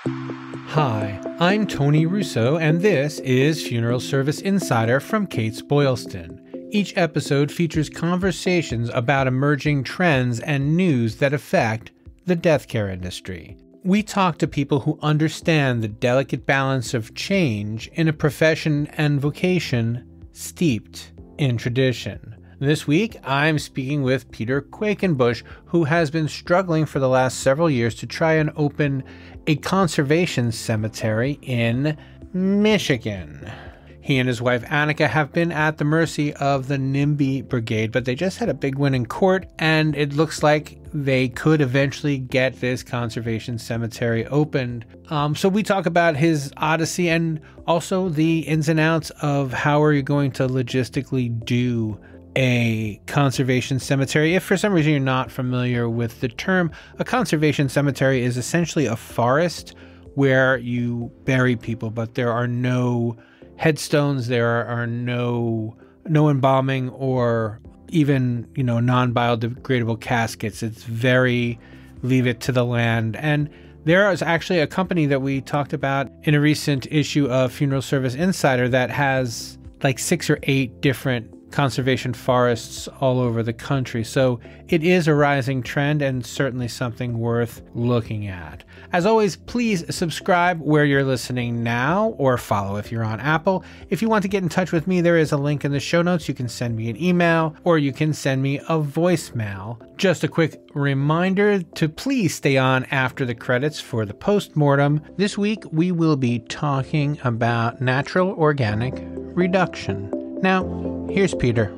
Hi, I'm Tony Russo, and this is Funeral Service Insider from Kates-Boylston. Each episode features conversations about emerging trends and news that affect the death care industry. We talk to people who understand the delicate balance of change in a profession and vocation steeped in tradition. This week, I'm speaking with Peter Quakenbush, who has been struggling for the last several years to try and open a conservation cemetery in Michigan. He and his wife Annika have been at the mercy of the NIMBY Brigade, but they just had a big win in court, and it looks like they could eventually get this conservation cemetery opened. So we talk about his odyssey and also the ins and outs of how are you going to logistically do a conservation cemetery. If for some reason you're not familiar with the term, a conservation cemetery is essentially a forest where you bury people, but there are no headstones, there are no embalming or even, non-biodegradable caskets. It's very leave it to the land. And there is actually a company that we talked about in a recent issue of Funeral Service Insider that has like 6 or 8 different conservation forests all over the country. So it is a rising trend and certainly something worth looking at. As always, please subscribe where you're listening now or follow if you're on Apple. If you want to get in touch with me, there is a link in the show notes. You can send me an email or you can send me a voicemail. Just a quick reminder to please stay on after the credits for the postmortem. This week, we will be talking about natural organic reduction. Now, here's Peter.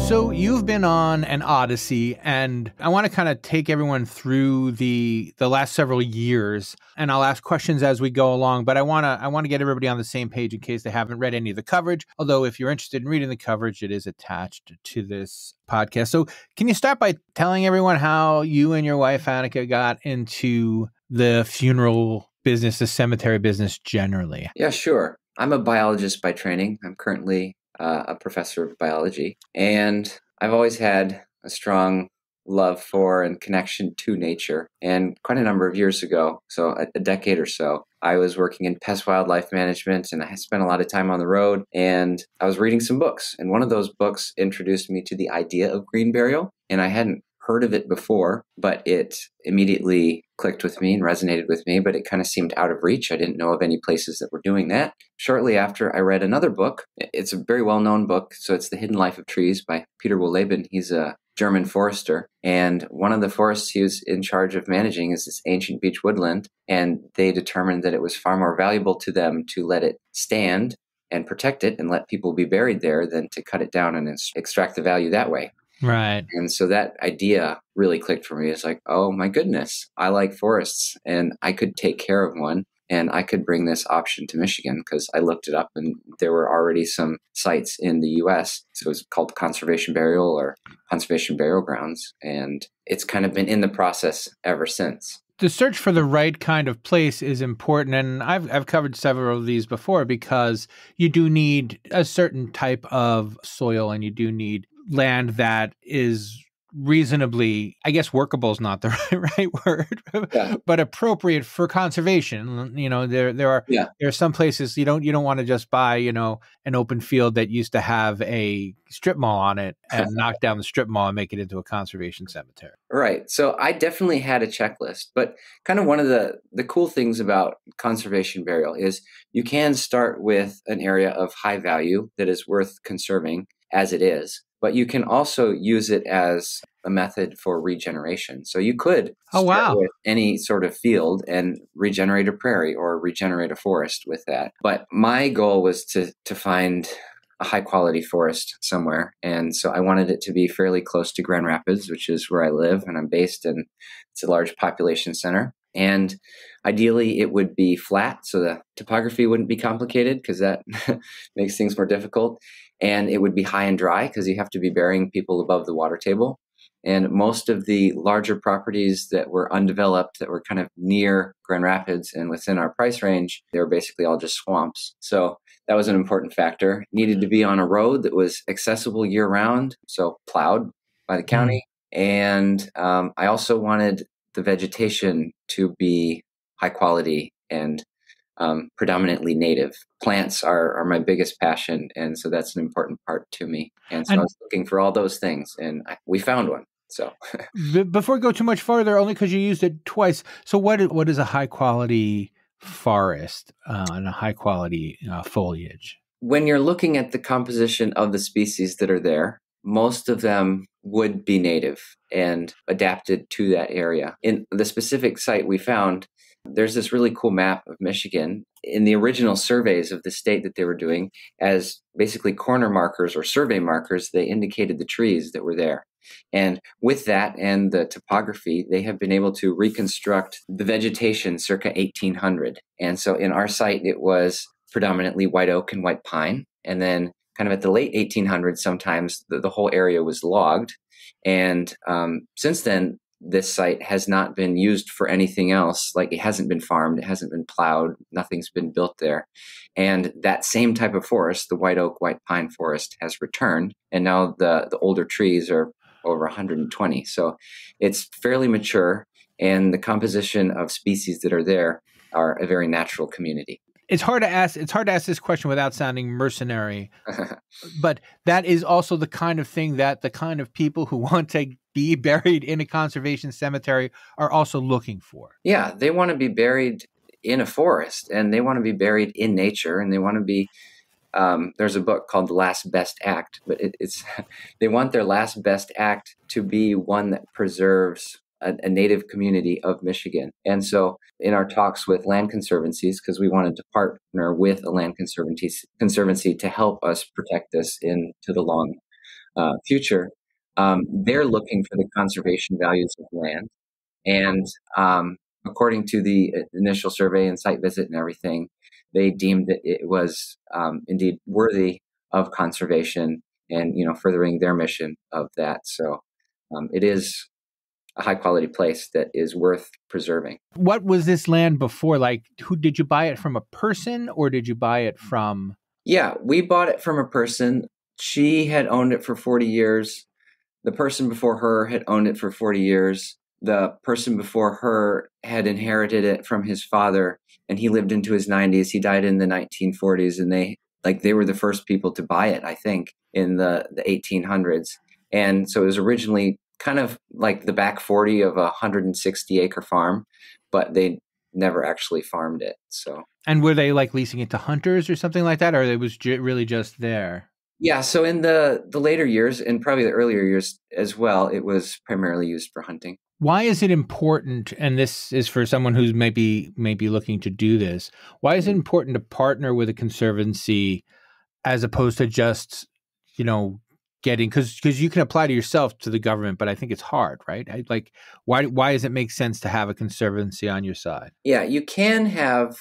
So you've been on an odyssey, and I want to kind of take everyone through the last several years, and I'll ask questions as we go along, but I want to get everybody on the same page in case they haven't read any of the coverage, although if you're interested in reading the coverage, it is attached to this podcast. So can you start by telling everyone how you and your wife, Annika, got into the funeral business, the cemetery business generally? Yeah, sure. I'm a biologist by training. I'm currently a professor of biology, and I've always had a strong love for and connection to nature. And quite a number of years ago, so a decade or so, I was working in pest wildlife management, and I spent a lot of time on the road, and I was reading some books. And one of those books introduced me to the idea of green burial, and I hadn't heard of it before, but it immediately clicked with me and resonated with me, but it kind of seemed out of reach. I didn't know of any places that were doing that. Shortly after, I read another book. It's a very well-known book, so it's The Hidden Life of Trees by Peter Quakenbush. He's a German forester, and one of the forests he was in charge of managing is this ancient beech woodland, and they determined that it was far more valuable to them to let it stand and protect it and let people be buried there than to cut it down and extract the value that way. Right. And so that idea really clicked for me. It's like, oh my goodness, I like forests and I could take care of one and I could bring this option to Michigan because I looked it up and there were already some sites in the US. So it's called conservation burial or conservation burial grounds. And it's kind of been in the process ever since. The search for the right kind of place is important, and I've covered several of these before because you do need a certain type of soil and you do need land that is reasonably, I guess workable is not the right word, but appropriate for conservation. There are some places you don't want to just buy, an open field that used to have a strip mall on it and knock down the strip mall and make it into a conservation cemetery. Right. So I definitely had a checklist, but kind of one of the cool things about conservation burial is you can start with an area of high value that is worth conserving as it is. But you can also use it as a method for regeneration. So you could start with any sort of field and regenerate a prairie or regenerate a forest with that. But my goal was to find a high quality forest somewhere. And so I wanted it to be fairly close to Grand Rapids, which is where I live and I'm based, and it's a large population center. And ideally it would be flat so the topography wouldn't be complicated because that makes things more difficult. And it would be high and dry because you have to be burying people above the water table. And most of the larger properties that were undeveloped, that were kind of near Grand Rapids and within our price range, they were basically all just swamps. So that was an important factor. It needed to be on a road that was accessible year round, so plowed by the county. And I also wanted the vegetation to be high quality and predominantly native. Plants are my biggest passion, and so that's an important part to me. And so I And was looking for all those things, and we found one. So before we go too much farther, only because you used it twice. So what is a high quality forest and a high quality foliage? when you're looking at the composition of the species that are there, most of them would be native and adapted to that area. In the specific site we found, there's this really cool map of Michigan. In the original surveys of the state that they were doing, as basically corner markers or survey markers, they indicated the trees that were there. And with that and the topography, they have been able to reconstruct the vegetation circa 1800. And so in our site, it was predominantly white oak and white pine. And then kind of at the late 1800s, sometimes the whole area was logged. And since then, this site has not been used for anything else. Like, it hasn't been farmed, it hasn't been plowed, nothing's been built there. And that same type of forest, the white oak, white pine forest, has returned. And now the older trees are over 120. So it's fairly mature, and the composition of species that are there are a very natural community. It's hard to ask this question without sounding mercenary, but that is also the kind of thing that the kind of people who want to be buried in a conservation cemetery are also looking for. Yeah, they want to be buried in a forest, and they want to be buried in nature, and they want to be there's a book called The Last Best Act, but it's they want their last best act to be one that preserves a native community of Michigan. And so in our talks with land conservancies, because we wanted to partner with a land conservancy to help us protect this into the long future, they're looking for the conservation values of land. And according to the initial survey and site visit and everything, they deemed that it was indeed worthy of conservation and, furthering their mission of that. So it is a high quality place that is worth preserving. What was this land before? Like, who did you buy it from, a person, or did you buy it from? Yeah, we bought it from a person. She had owned it for 40 years. The person before her had owned it for 40 years. The person before her had inherited it from his father, and he lived into his 90s. He died in the 1940s, and they were the first people to buy it, I think, in the 1800s. And so it was originally kind of like the back 40 of a 160-acre farm, but they never actually farmed it. So, and were they like leasing it to hunters or something like that, or it was really just there? Yeah, so in the later years, and probably the earlier years as well, it was primarily used for hunting. Why is it important, and this is for someone who's maybe looking to do this, why is it important to partner with a conservancy as opposed to just, getting, because you can apply to yourself to the government, but I think it's hard, right? Like, why does it make sense to have a conservancy on your side? Yeah, you can have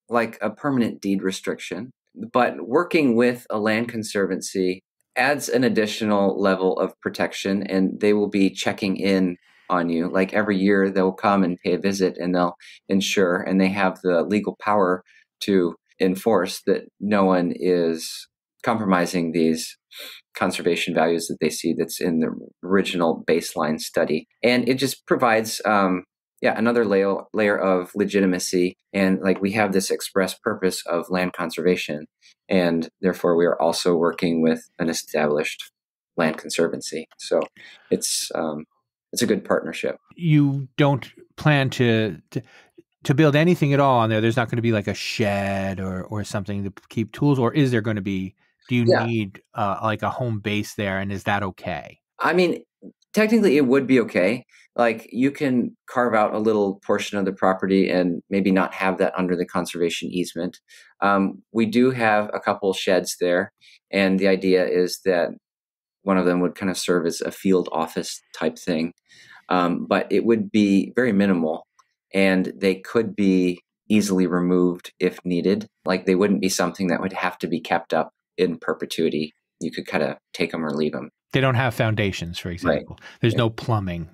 like a permanent deed restriction, but working with a land conservancy adds an additional level of protection, and they will be checking in on you. Like, every year they'll come and pay a visit, and they'll ensure, and they have the legal power to enforce that no one is compromising these conservation values that they see that's in the original baseline study. And it just provides another layer of legitimacy. And like, we have this express purpose of land conservation, and therefore we are also working with an established land conservancy. So it's a good partnership. You don't plan to build anything at all on there? There's not going to be like a shed or something to keep tools, or is there going to be? Do you need like a home base there, and is that okay? I mean, technically it would be okay. Like, you can carve out a little portion of the property and maybe not have that under the conservation easement. We do have a couple sheds there, and the idea is that one of them would kind of serve as a field office type thing. But it would be very minimal, and they could be easily removed if needed. Like, they wouldn't be something that would have to be kept up in perpetuity. You could kind of take them or leave them. They don't have foundations, for example. Right. There's no plumbing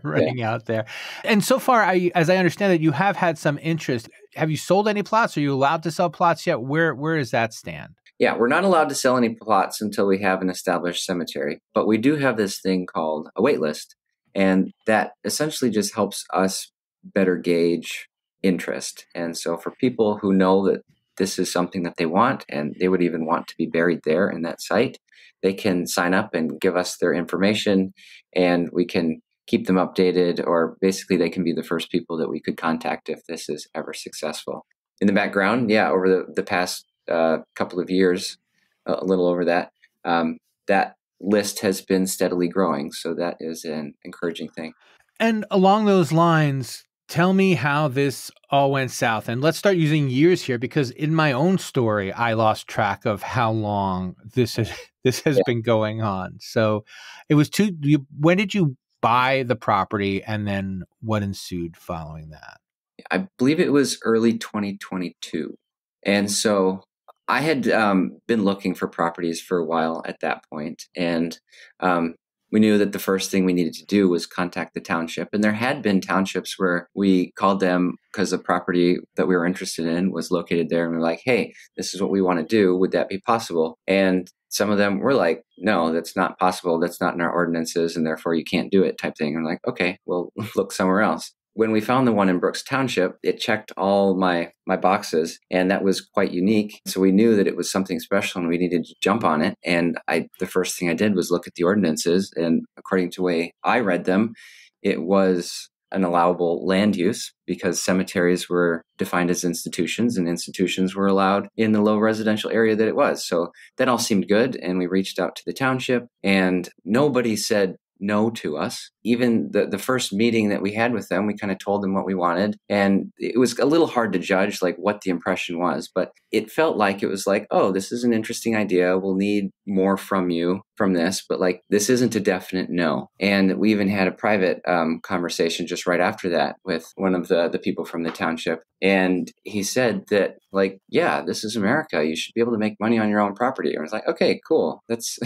running out there. And so far, as I understand it, you have had some interest. Have you sold any plots? Are you allowed to sell plots yet? Where does that stand? Yeah, we're not allowed to sell any plots until we have an established cemetery. But we do have this thing called a wait list. And that essentially just helps us better gauge interest. And so for people who know that this is something that they want and they would even want to be buried there in that site, they can sign up and give us their information, and we can keep them updated, or basically they can be the first people that we could contact if this is ever successful. In the background, over the past couple of years, a little over that, that list has been steadily growing. So that is an encouraging thing. And along those lines, tell me how this all went south. And let's start using years here, because in my own story, I lost track of how long this has been going on. So it was when did you buy the property, and then what ensued following that? I believe it was early 2022. And so I had been looking for properties for a while at that point. And we knew that the first thing we needed to do was contact the township. And there had been townships where we called them because the property that we were interested in was located there. And we were like, hey, this is what we want to do. Would that be possible? And some of them were like, no, that's not possible. That's not in our ordinances, and therefore you can't do it, type thing. And I'm like, okay, well, look somewhere else. When we found the one in Brooks Township, it checked all my boxes, and that was quite unique. So we knew that it was something special and we needed to jump on it. And the first thing I did was look at the ordinances, and according to the way I read them, it was an allowable land use because cemeteries were defined as institutions, and institutions were allowed in the low residential area that it was. So that all seemed good, and we reached out to the township, and nobody said no to us. Even the first meeting that we had with them, we kind of told them what we wanted. And it was a little hard to judge like what the impression was, but it felt like it was like, oh, this is an interesting idea. We'll need more from you from this, but like, this isn't a definite no. And we even had a private conversation just right after that with one of the people from the township. And he said that like, yeah, this is America. You should be able to make money on your own property. And I was like, okay, cool. That's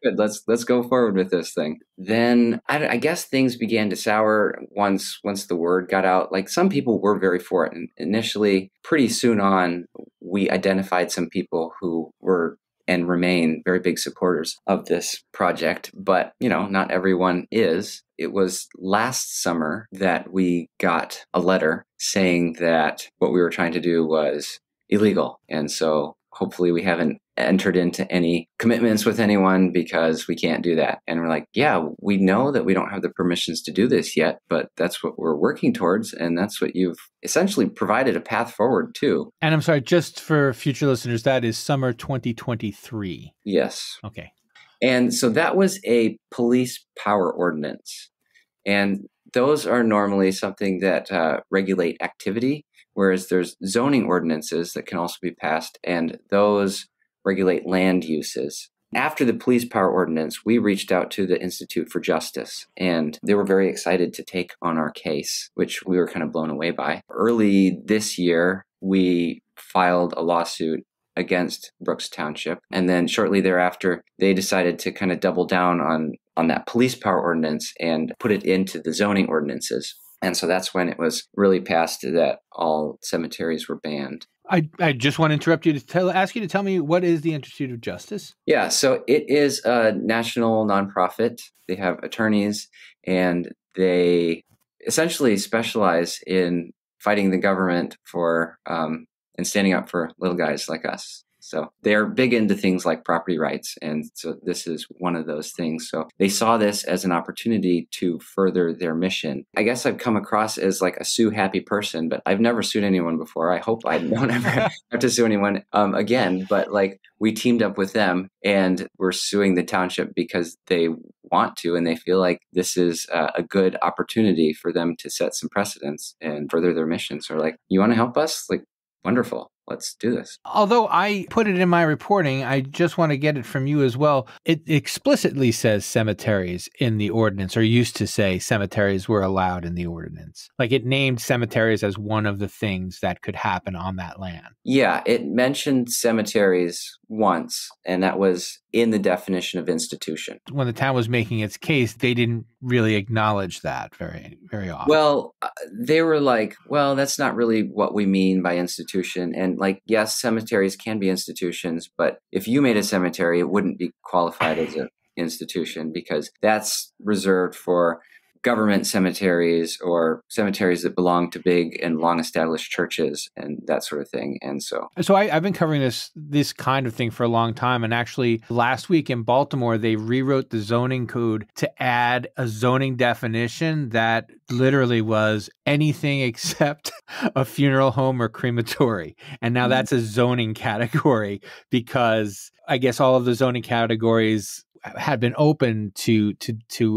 good. Let's go forward with this thing. Then I guess things began to sour once the word got out. Like some people were very for it. And initially, pretty soon on, we identified some people who were and remain very big supporters of this project. But, not everyone is. It was last summer that we got a letter saying that what we were trying to do was illegal. And so hopefully we haven't entered into any commitments with anyone because we can't do that. And we're like, yeah, we know that we don't have the permissions to do this yet, but that's what we're working towards. And that's what you've essentially provided a path forward to. And I'm sorry, just for future listeners, that is summer 2023. Yes. Okay. And so that was a police power ordinance. And those are normally something that regulate activity, whereas there's zoning ordinances that can also be passed, and those regulate land uses. After the police power ordinance, we reached out to the Institute for Justice, and they were very excited to take on our case, which we were kind of blown away by. Early this year, we filed a lawsuit against Brooks Township, and then shortly thereafter, they decided to kind of double down on that police power ordinance and put it into the zoning ordinances. And so that's when it was really passed that all cemeteries were banned. I just want to interrupt you to ask you to tell me, what is the Institute of Justice? Yeah, so it is a national nonprofit. They have attorneys, and they essentially specialize in fighting the government for and standing up for little guys like us. So they're big into things like property rights. And so this is one of those things. So they saw this as an opportunity to further their mission. I guess I've come across as like a sue happy person, but I've never sued anyone before. I hope I don't ever have to sue anyone again. But like we teamed up with them, and we're suing the township because they want to, and they feel like this is a good opportunity for them to set some precedents and further their mission. So like, you want to help us? Like, wonderful. Let's do this. Although I put it in my reporting, I just want to get it from you as well. It explicitly says cemeteries in the ordinance, or used to say cemeteries were allowed in the ordinance. Like it named cemeteries as one of the things that could happen on that land. Yeah, it mentioned cemeteries once, and that was in the definition of institution. When the town was making its case, they didn't really acknowledge that very, very often. Well, they were like, well, that's not really what we mean by institution. And like, yes, cemeteries can be institutions, but if you made a cemetery, it wouldn't be qualified as an institution because that's reserved for government cemeteries or cemeteries that belong to big and long-established churches and that sort of thing. And so I've been covering this kind of thing for a long time. And actually, last week in Baltimore, they rewrote the zoning code to add a zoning definition that literally was anything except a funeral home or crematory. And now that's a zoning category because I guess all of the zoning categories had been open to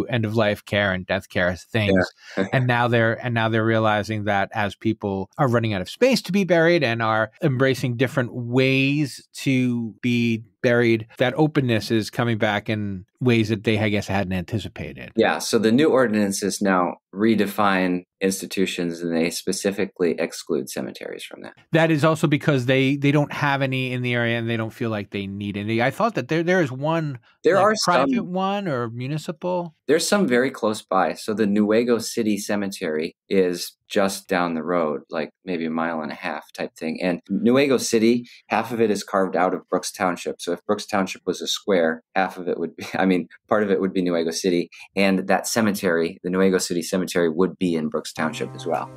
end of life care and death care things, yeah. and now they're realizing that as people are running out of space to be buried and are embracing different ways to be buried, that openness is coming back in ways that they, I guess, hadn't anticipated. Yeah. So the new ordinances now redefine institutions and they specifically exclude cemeteries from that. That is also because they don't have any in the area and they don't feel like they need any. I thought that there is one, there like are private some, one or municipal. There's some very close by. So the Nuevo City Cemetery is just down the road, like maybe a mile and a half type thing. And Nuevo City, half of it is carved out of Brooks Township. So if Brooks Township was a square, half of it would be, part of it would be Nuevo City. And that cemetery, the Nuevo City Cemetery, would be in Brooks Township as well.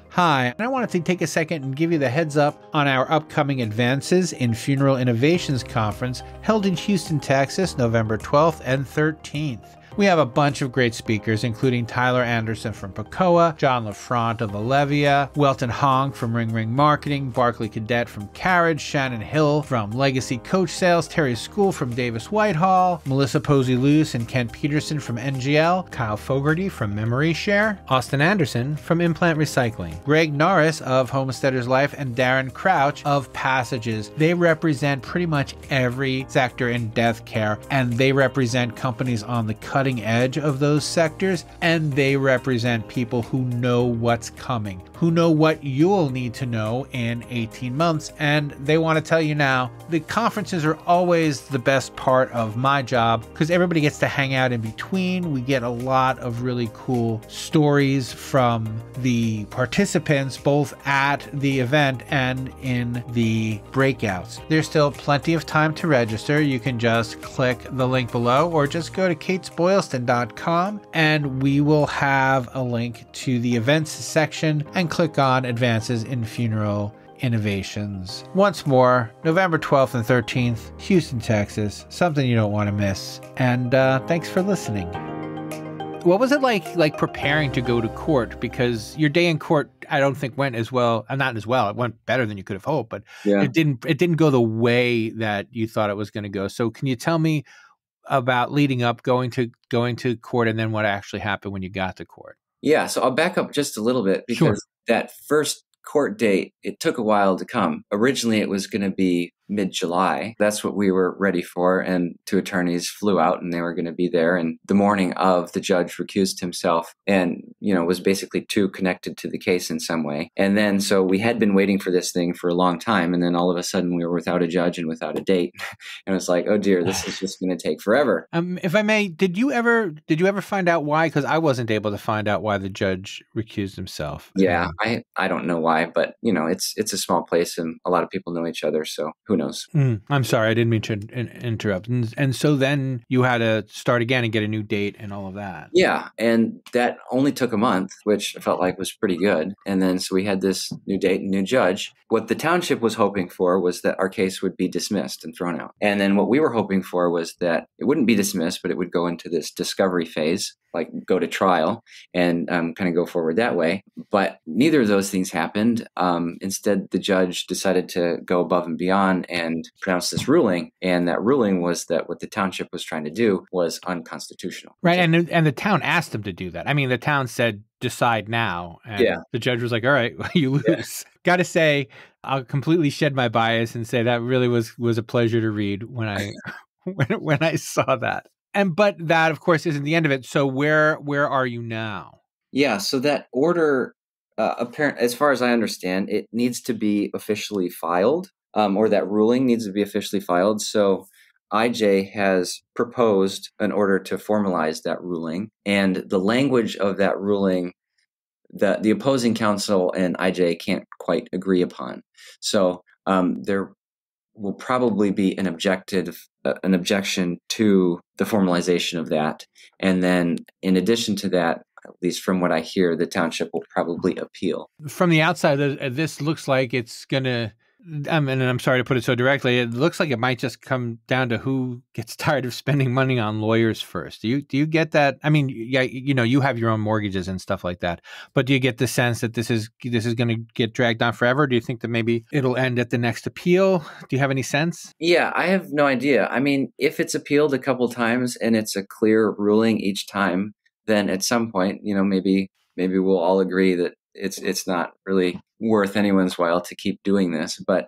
Hi, and I wanted to take a second and give you the heads up on our upcoming Advances in Funeral Innovations Conference held in Houston, Texas, November 12th and 13th. We have a bunch of great speakers, including Tyler Anderson from Pacoa, John LaFront of Alevia, Welton Hong from Ring Ring Marketing, Barkley Cadet from Carriage, Shannon Hill from Legacy Coach Sales, Terry School from Davis Whitehall, Melissa Posey-Luce and Ken Peterson from NGL, Kyle Fogarty from Memory Share, Austin Anderson from Implant Recycling, Greg Norris of Homesteader's Life, and Darren Crouch of Passages. They represent pretty much every sector in death care, and they represent companies on the cutting edge of those sectors, and they represent people who know what's coming, who know what you'll need to know in 18 months, and they want to tell you now. The conferences are always the best part of my job because everybody gets to hang out in between. We get a lot of really cool stories from the participants, both at the event and in the breakouts. There's still plenty of time to register. You can just click the link below or just go to Kates-Boylston.com and we will have a link to the events section and click on Advances in Funeral Innovations. Once more, November 12th and 13th, Houston, Texas, something you don't want to miss. And thanks for listening. What was it like preparing to go to court? Because your day in court, I don't think went as well. Not as well. It went better than you could have hoped, but yeah. It didn't go the way that you thought it was going to go. So can you tell me about leading up, going to court, and then what actually happened when you got to court? Yeah, so I'll back up just a little bit because that first court date, it took a while to come. Originally, it was going to be mid-July. That's what we were ready for. And two attorneys flew out and they were going to be there. And the morning of, the judge recused himself and, was basically too connected to the case in some way. And then, so we had been waiting for this thing for a long time. And then all of a sudden we were without a judge and without a date. And it's like, oh dear, this is just going to take forever. If I may, did you ever find out why? Because I wasn't able to find out why the judge recused himself. Yeah, I don't know why, but it's a small place and a lot of people know each other. So who knows? I'm sorry, I didn't mean to interrupt. And so then you had to start again and get a new date and all of that. Yeah, and that only took a month, which I felt like was pretty good. And then so we had this new date and new judge. What the township was hoping for was that our case would be dismissed and thrown out. And then what we were hoping for was that it wouldn't be dismissed, but it would go into this discovery phase, like go to trial and kind of go forward that way. But neither of those things happened. Instead, the judge decided to go above and beyond and pronounce this ruling. And that ruling was that what the township was trying to do was unconstitutional. Right. And the town asked them to do that. I mean, the town said, decide now. And the judge was like, all right, you lose. Yeah. Got to say, I'll completely shed my bias and say that really was a pleasure to read when I when I saw that. But that, of course, isn't the end of it. So where are you now? Yeah. So that order, apparent, as far as I understand, it needs to be officially filed, or that ruling needs to be officially filed. So IJ has proposed an order to formalize that ruling, and the language of that ruling, the opposing counsel and IJ can't quite agree upon. So they're will probably be an objection to the formalization of that. And then in addition to that, at least from what I hear, the township will probably appeal. From the outside, this looks like it's going to, I mean, and I'm sorry to put it so directly, it looks like it might just come down to who gets tired of spending money on lawyers first. Do you get that? I mean, yeah, you have your own mortgages and stuff like that, but do you get the sense that this is going to get dragged on forever? Do you think that maybe it'll end at the next appeal? Do you have any sense? Yeah, I have no idea. I mean, if it's appealed a couple times and it's a clear ruling each time, then at some point, maybe we'll all agree that it's not really worth anyone's while to keep doing this. But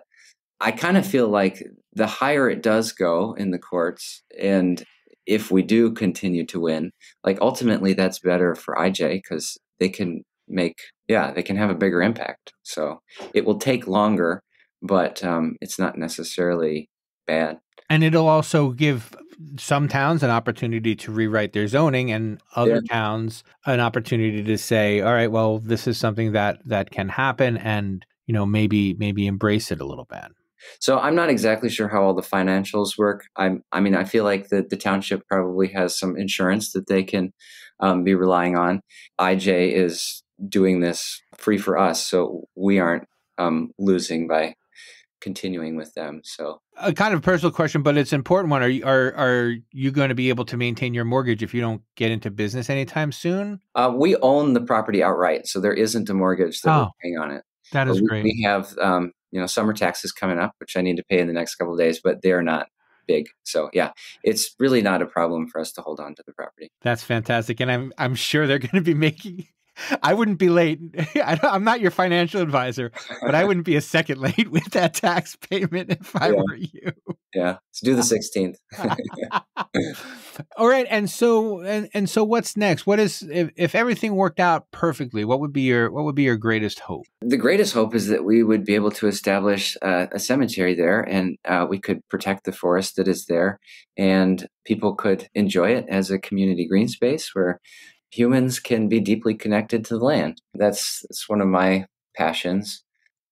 I kind of feel like the higher it does go in the courts, and if we do continue to win, like ultimately that's better for IJ because they can they can have a bigger impact. So it will take longer, but it's not necessarily bad. And it'll also give some towns an opportunity to rewrite their zoning and other towns an opportunity to say, all right, well, this is something that can happen and, maybe embrace it a little bit. So I'm not exactly sure how all the financials work. I feel like the township probably has some insurance that they can be relying on. IJ is doing this free for us, so we aren't losing by continuing with them. So a kind of personal question, but it's an important one. Are you going to be able to maintain your mortgage if you don't get into business anytime soon? We own the property outright, so there isn't a mortgage that we're paying on it. That is great. We have summer taxes coming up, which I need to pay in the next couple of days, but they're not big. So yeah, it's really not a problem for us to hold on to the property. That's fantastic, and I'm sure they're going to be making. I wouldn't be late. I'm not your financial advisor, but I wouldn't be a second late with that tax payment if I were you. Yeah, let's do the 16th. All right, and so what's next? What is if everything worked out perfectly? What would be your greatest hope? The greatest hope is that we would be able to establish a cemetery there, and we could protect the forest that is there, and people could enjoy it as a community green space where humans can be deeply connected to the land. That's one of my passions.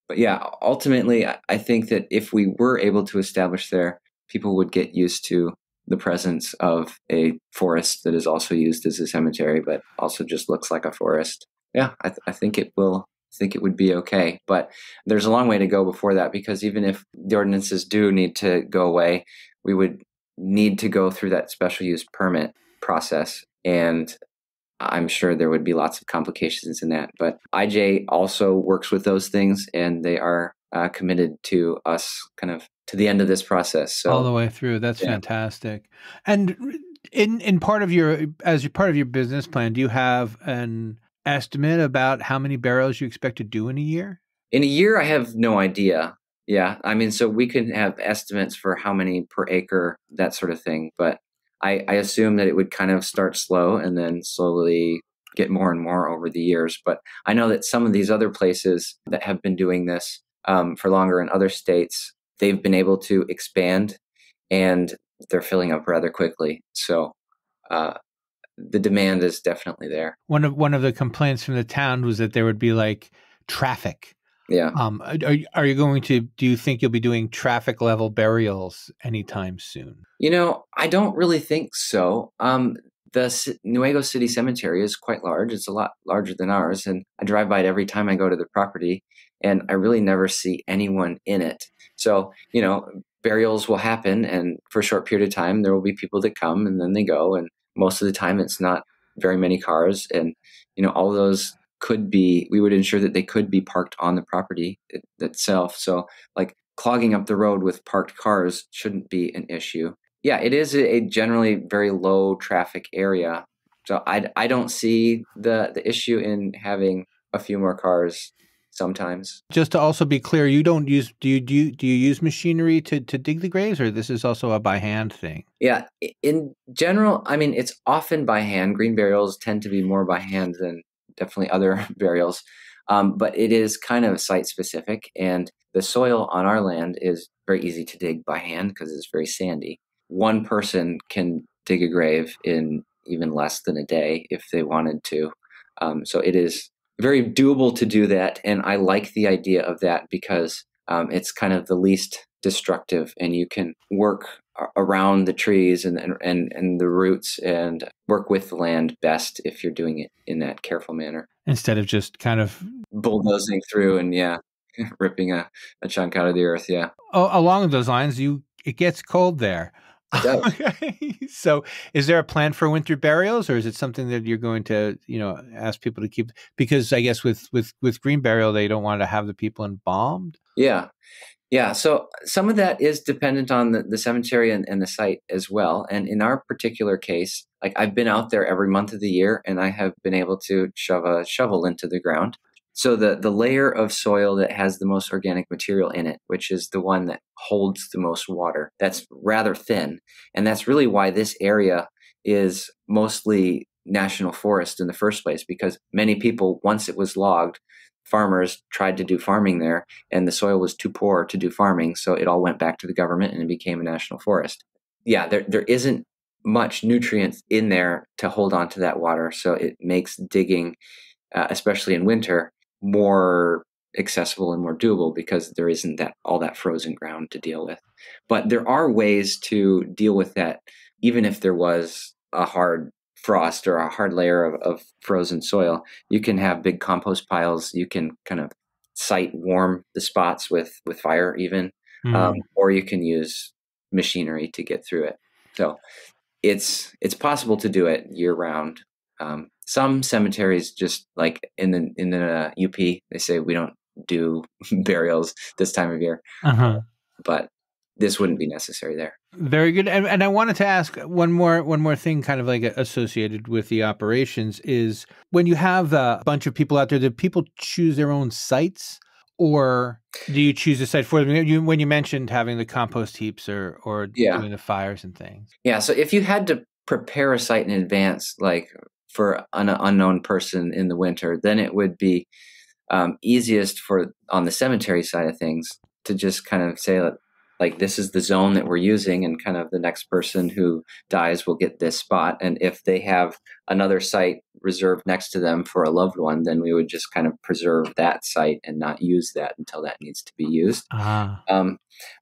But yeah, ultimately, I think that if we were able to establish there, people would get used to the presence of a forest that is also used as a cemetery, but also just looks like a forest. Yeah, I think it will. I think it would be okay. But there's a long way to go before that, because even if the ordinances do need to go away, we would need to go through that special use permit process. And I'm sure there would be lots of complications in that. But IJ also works with those things, and they are committed to us kind of to the end of this process. So all the way through. That's fantastic. And in part of your business plan, do you have an estimate about how many burials you expect to do in a year? In a year, I have no idea. Yeah. I mean, so we can have estimates for how many per acre, that sort of thing. But I assume that it would kind of start slow and then slowly get more and more over the years. But I know that some of these other places that have been doing this for longer in other states, they've been able to expand and they're filling up rather quickly. So the demand is definitely there. One of the complaints from the town was that there would be like traffic. Yeah. Are you going to? Do you think you'll be doing traffic level burials anytime soon? I don't really think so. The Nuevo City Cemetery is quite large. It's a lot larger than ours, and I drive by it every time I go to the property, and I really never see anyone in it. So, burials will happen, and for a short period of time, there will be people that come and then they go, and most of the time, it's not very many cars, and all those we would ensure that they could be parked on the property itself. So like clogging up the road with parked cars shouldn't be an issue. Yeah, it is a generally very low traffic area. So I don't see the issue in having a few more cars sometimes. Just to also be clear, you don't use do you use machinery to dig the graves, or this is also a by hand thing? Yeah, in general, I mean, it's often by hand. Green burials tend to be more by hand than definitely other burials. But it is kind of site specific, and the soil on our land is very easy to dig by hand because it's very sandy. One person can dig a grave in even less than a day if they wanted to. So it is very doable to do that. And I like the idea of that because it's kind of the least destructive, and you can work around the trees and the roots and work with the land best if you're doing it in that careful manner. Instead of just kind of bulldozing through and ripping a chunk out of the earth. Yeah. Oh, along those lines, it gets cold there. It does. So is there a plan for winter burials, or is it something that you're going to, ask people to keep? Because I guess with green burial, they don't want to have the people embalmed. Yeah. Yeah. So some of that is dependent on the cemetery and the site as well. And in our particular case, like I've been out there every month of the year, and I have been able to shove a shovel into the ground. So the layer of soil that has the most organic material in it, which is the one that holds the most water, that's rather thin. And that's really why this area is mostly national forest in the first place, because many people, once it was logged, farmers tried to do farming there, and the soil was too poor to do farming. So it all went back to the government and it became a national forest. Yeah, there isn't much nutrients in there to hold on to that water. So it makes digging, especially in winter, more accessible and more doable because there isn't all that frozen ground to deal with. But there are ways to deal with that, even if there was a hard frost or a hard layer of frozen soil. You can have big compost piles. You can kind of site warm the spots with fire even, or you can use machinery to get through it. So it's possible to do it year round. Some cemeteries, just like in the UP, they say we don't do burials this time of year, but this wouldn't be necessary there. Very good. And I wanted to ask one more thing, kind of like associated with the operations, is when you have a bunch of people out there, do people choose their own sites, or do you choose a site for them? When you mentioned having the compost heaps or doing the fires and things. Yeah. So if you had to prepare a site in advance, like for an unknown person in the winter, then it would be easiest on the cemetery side of things to just kind of say, like, this is the zone that we're using, and kind of the next person who dies will get this spot. And if they have another site reserved next to them for a loved one, then we would just kind of preserve that site and not use that until that needs to be used.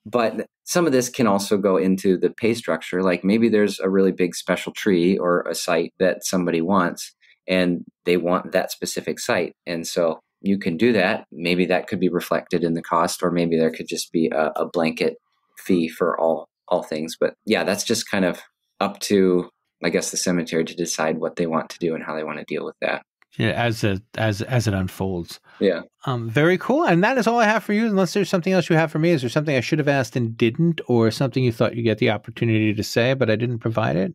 But some of this can also go into the pay structure. Like maybe there's a really big special tree or a site that somebody wants, and they want that specific site. And so you can do that. Maybe that could be reflected in the cost, or maybe there could just be a blanket fee for all things. But yeah, that's just kind of up to, I guess, the cemetery to decide what they want to do and how they want to deal with that. Yeah, as it unfolds. Yeah. Very cool. And that is all I have for you. Unless there's something else you have for me. Is there something I should have asked and didn't, or something you thought you get the opportunity to say but I didn't provide it?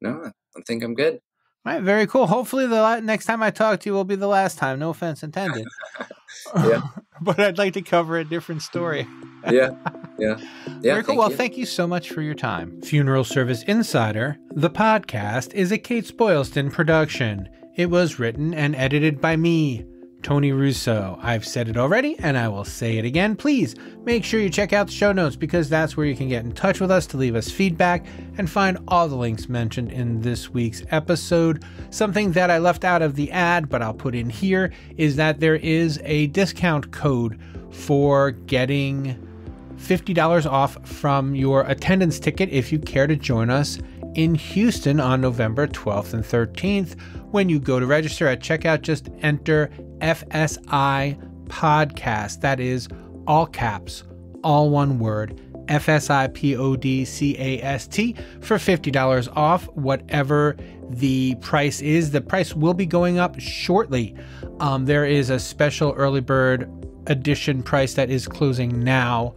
No, I think I'm good. All right, very cool. Hopefully the next time I talk to you will be the last time. No offense intended. Yeah. But I'd like to cover a different story. Yeah. Very cool. Well, thank you so much for your time. Funeral Service Insider, the podcast, is a Kates-Boylston production. It was written and edited by me, Tony Russo. I've said it already, and I will say it again. Please make sure you check out the show notes, because that's where you can get in touch with us to leave us feedback and find all the links mentioned in this week's episode. Something that I left out of the ad, but I'll put in here, is that there is a discount code for getting $50 off from your attendance ticket if you care to join us in Houston on November 12th and 13th. When you go to register at checkout, just enter FSI Podcast. That is all caps, all one word, FSI PODCAST, for $50 off whatever the price is. The price will be going up shortly. There is a special early bird edition price that is closing now.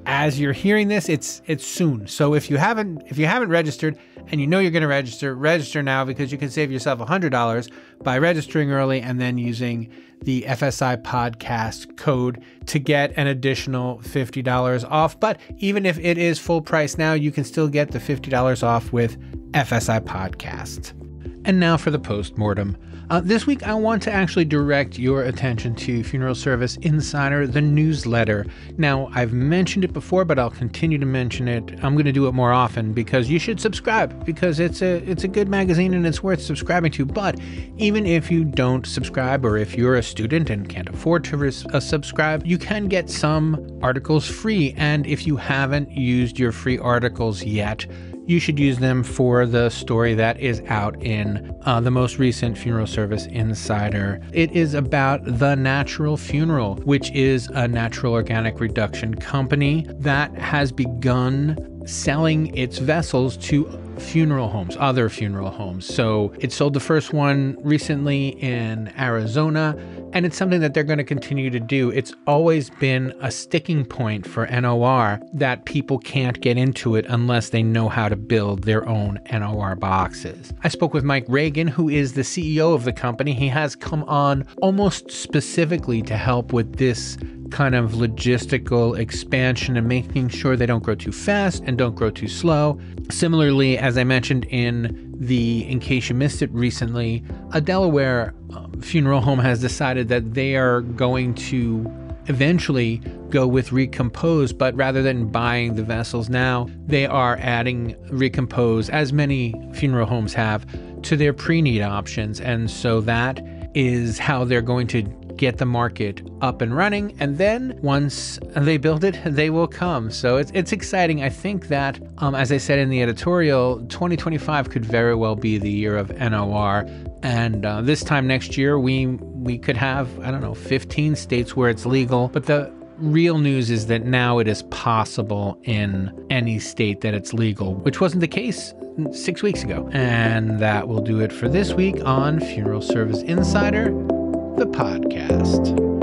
As you're hearing this, it's soon. So if you haven't registered and you know you're going to register now, because you can save yourself $100 by registering early and then using the FSI podcast code to get an additional $50 off. But even if it is full price now, you can still get the $50 off with FSI podcast. And now for the post-mortem. This week, I want to actually direct your attention to Funeral Service Insider, the newsletter. Now, I've mentioned it before, but I'll continue to mention it. I'm going to do it more often because you should subscribe, because it's a good magazine and it's worth subscribing to. But even if you don't subscribe, or if you're a student and can't afford to subscribe, you can get some articles free. And if you haven't used your free articles yet, you should use them for the story that is out in the most recent Funeral Service Insider. It is about The Natural Funeral, which is a natural organic reduction company that has begun selling its vessels to funeral homes, other funeral homes. So it sold the first one recently in Arizona, and it's something that they're going to continue to do. It's always been a sticking point for NOR that people can't get into it unless they know how to build their own NOR boxes. I spoke with Mike Reagan, who is the CEO of the company. He has come on almost specifically to help with this kind of logistical expansion and making sure they don't grow too fast and don't grow too slow. Similarly, as I mentioned in case you missed it recently, a Delaware funeral home has decided that they are going to eventually go with Recompose, but rather than buying the vessels now, they are adding Recompose, as many funeral homes have, to their pre-need options. And so that is how they're going to get the market up and running, and then once they build it, they will come. So it's exciting. I think that, as I said in the editorial, 2025 could very well be the year of NOR, and this time next year we could have, 15 states where it's legal. But the real news is that now it is possible in any state that it's legal, which wasn't the case 6 weeks ago. And that will do it for this week on Funeral Service Insider, the podcast.